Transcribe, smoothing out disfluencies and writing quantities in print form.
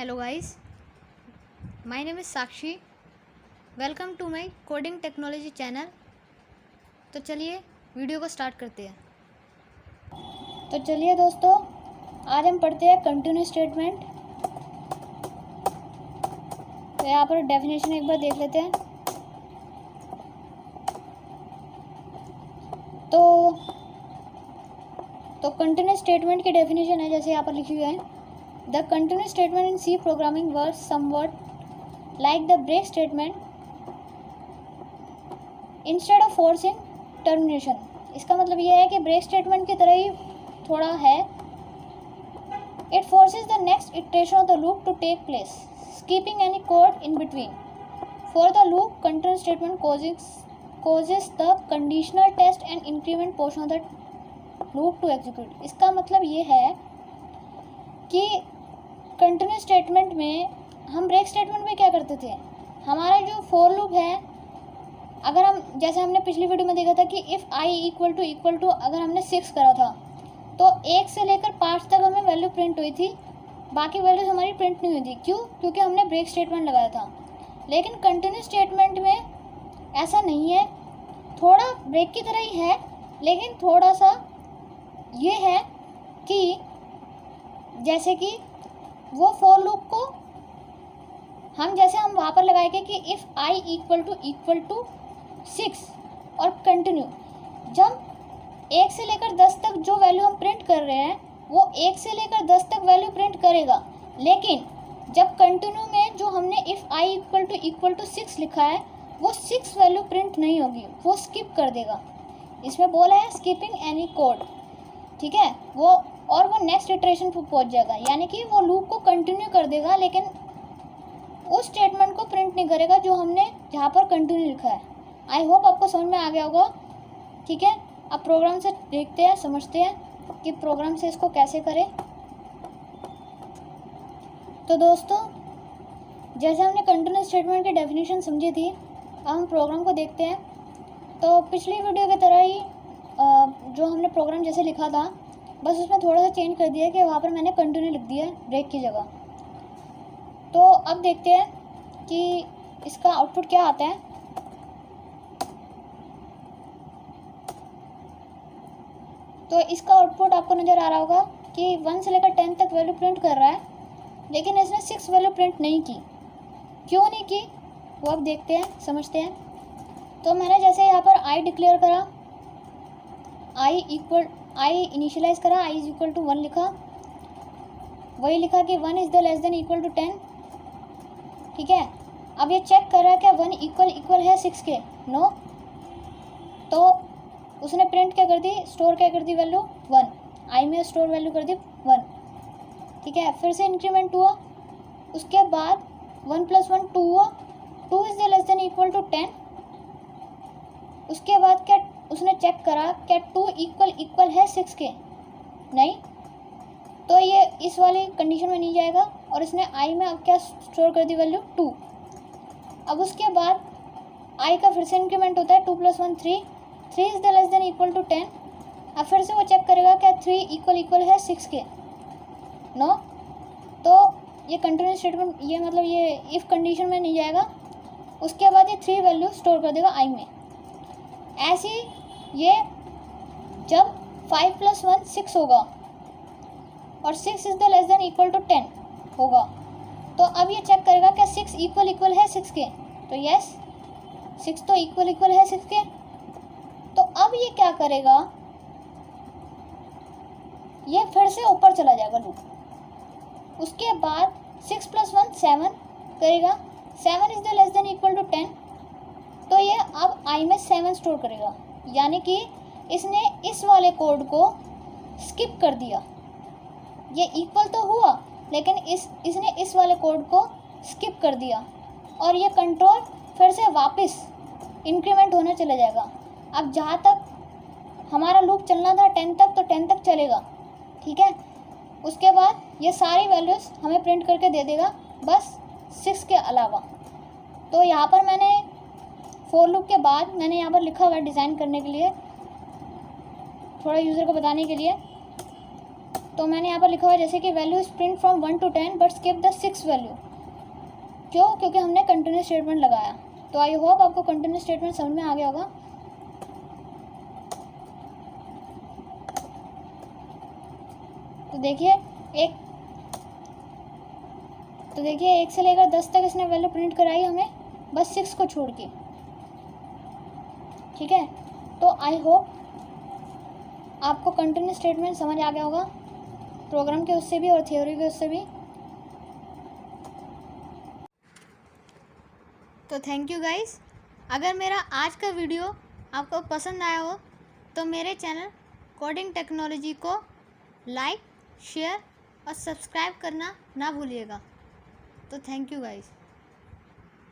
Hello guys, my name is Sakshi. Welcome to my coding technology channel. तो चलिए video को start करते हैं। तो चलिए दोस्तों, आज हम पढ़ते हैं कंटिन्यूस स्टेटमेंट। तो यहाँ पर डेफिनेशन एक बार देख लेते हैं। तो कंटिन्यूस स्टेटमेंट की डेफिनेशन है जैसे यहाँ पर लिखी हुई है। The continue statement in C programming works somewhat like the break statement instead of forcing termination. इसका मतलब यह है कि ब्रेक स्टेटमेंट की तरह ही थोड़ा है। It forces the next iteration of the loop to take place, skipping any code in between. For the loop continue statement causes the conditional test and increment portion of the loop to execute. इसका मतलब ये है कि continuous statement में हम break statement में क्या करते थे, हमारा जो फॉर लूप है, अगर हम जैसे हमने पिछली वीडियो में देखा था कि इफ़ आई इक्वल टू अगर हमने 6 करा था तो 1 से लेकर 5 तक हमें वैल्यू प्रिंट हुई थी, बाकी वैल्यूज हमारी प्रिंट नहीं हुई थी। क्यों? क्योंकि हमने ब्रेक स्टेटमेंट लगाया था। लेकिन कंटिन्यूस स्टेटमेंट में ऐसा नहीं है, थोड़ा ब्रेक की तरह ही है, लेकिन थोड़ा सा ये है कि जैसे कि वो फॉर लूप को हम वहाँ पर लगाएंगे कि इफ़ आई इक्वल टू 6 और कंटिन्यू, जब 1 से लेकर 10 तक जो वैल्यू हम प्रिंट कर रहे हैं वो 1 से लेकर 10 तक वैल्यू प्रिंट करेगा। लेकिन जब कंटिन्यू में जो हमने इफ़ आई इक्वल टू 6 लिखा है वो 6 वैल्यू प्रिंट नहीं होगी, वो स्किप कर देगा। इसमें बोला है स्किपिंग एनी कोड, ठीक है। वो नेक्स्ट इटरेशन पर पहुंच जाएगा, यानी कि वो लूप को कंटिन्यू कर देगा, लेकिन उस स्टेटमेंट को प्रिंट नहीं करेगा जो हमने जहाँ पर कंटिन्यू लिखा है। आई होप आपको समझ में आ गया होगा, ठीक है। अब प्रोग्राम से देखते हैं, समझते हैं कि प्रोग्राम से इसको कैसे करें। तो दोस्तों, जैसे हमने कंटिन्यूस स्टेटमेंट की डेफिनेशन समझी थी, अब हम प्रोग्राम को देखते हैं। तो पिछली वीडियो की तरह ही जो हमने प्रोग्राम जैसे लिखा था, बस उसमें थोड़ा सा चेंज कर दिया कि वहाँ पर मैंने कंटिन्यू लिख दिया है ब्रेक की जगह। तो अब देखते हैं कि इसका आउटपुट क्या आता है। तो इसका आउटपुट आपको नज़र आ रहा होगा कि 1 से लेकर 10 तक वैल्यू प्रिंट कर रहा है, लेकिन इसने 6 वैल्यू प्रिंट नहीं की। क्यों नहीं की वो अब देखते हैं, समझते हैं। तो मैंने जैसे यहाँ पर आई डिक्लेयर करा, आई इनिशियलाइज करा, आई इज इक्वल टू 1 लिखा, वही लिखा कि 1 is the less than equal to 10, ठीक है। अब ये चेक कर रहा है क्या 1 इक्वल है 6 के? नो। तो उसने प्रिंट क्या कर दी, स्टोर क्या कर दी वैल्यू 1, आई में स्टोर वैल्यू कर दी 1, ठीक है। फिर से इंक्रीमेंट हुआ, उसके बाद 1 + 1 2 हुआ, 2 is the less than equal to 10। उसके बाद क्या उसने चेक करा क्या 2 इक्वल है 6 के? नहीं। तो ये इस वाली कंडीशन में नहीं जाएगा और इसने आई में अब क्या स्टोर कर दी वैल्यू 2। अब उसके बाद आई का फिर से इंक्रीमेंट होता है, 2 + 1 3 is the less than equal to 10। अब फिर से वो चेक करेगा क्या 3 इक्वल है 6 के? नो। तो ये कंटिन्यूस स्टेटमेंट, ये मतलब ये इफ़ कंडीशन में नहीं जाएगा। उसके बाद ये 3 वैल्यू स्टोर कर देगा आई में। ऐसे ये जब 5 + 1 6 होगा और 6 is the less than equal to 10 होगा, तो अब ये चेक करेगा क्या 6 इक्वल है 6 के? तो यस, 6 तो इक्वल है 6 के। तो अब ये क्या करेगा, ये फिर से ऊपर चला जाएगा लूप। उसके बाद 6 + 1 7 करेगा, 7 is the less than equal to 10। तो ये अब आई में 7 स्टोर करेगा, यानी कि इसने इस वाले कोड को स्किप कर दिया। ये इक्वल तो हुआ, लेकिन इसने इस वाले कोड को स्किप कर दिया और ये कंट्रोल फिर से वापस इंक्रीमेंट होने चला जाएगा। अब जहाँ तक हमारा लूप चलना था 10 तक, तो 10 तक चलेगा, ठीक है। उसके बाद ये सारी वैल्यूज़ हमें प्रिंट करके दे देगा, बस 6 के अलावा। तो यहाँ पर मैंने फॉर लूप के बाद मैंने यहाँ पर लिखा हुआ है डिज़ाइन करने के लिए, थोड़ा यूज़र को बताने के लिए तो मैंने यहाँ पर लिखा हुआ है जैसे कि value is print from 1 to 10 but skip the 6 value. क्यों? क्योंकि हमने कंटिन्यूस स्टेटमेंट लगाया। तो आई होप आपको कंटिन्यूस स्टेटमेंट समझ में आ गया होगा। तो देखिए एक से लेकर 10 तक इसने वैल्यू प्रिंट कराई हमें, बस 6 को छोड़ के। ठीक है, तो आई होप आपको कंटिन्यूस स्टेटमेंट समझ आ गया होगा, प्रोग्राम के उससे भी और थ्योरी के उससे भी। तो थैंक यू गाइस। अगर मेरा आज का वीडियो आपको पसंद आया हो तो मेरे चैनल कोडिंग टेक्नोलॉजी को लाइक, शेयर और सब्सक्राइब करना ना भूलिएगा। तो थैंक यू गाइस।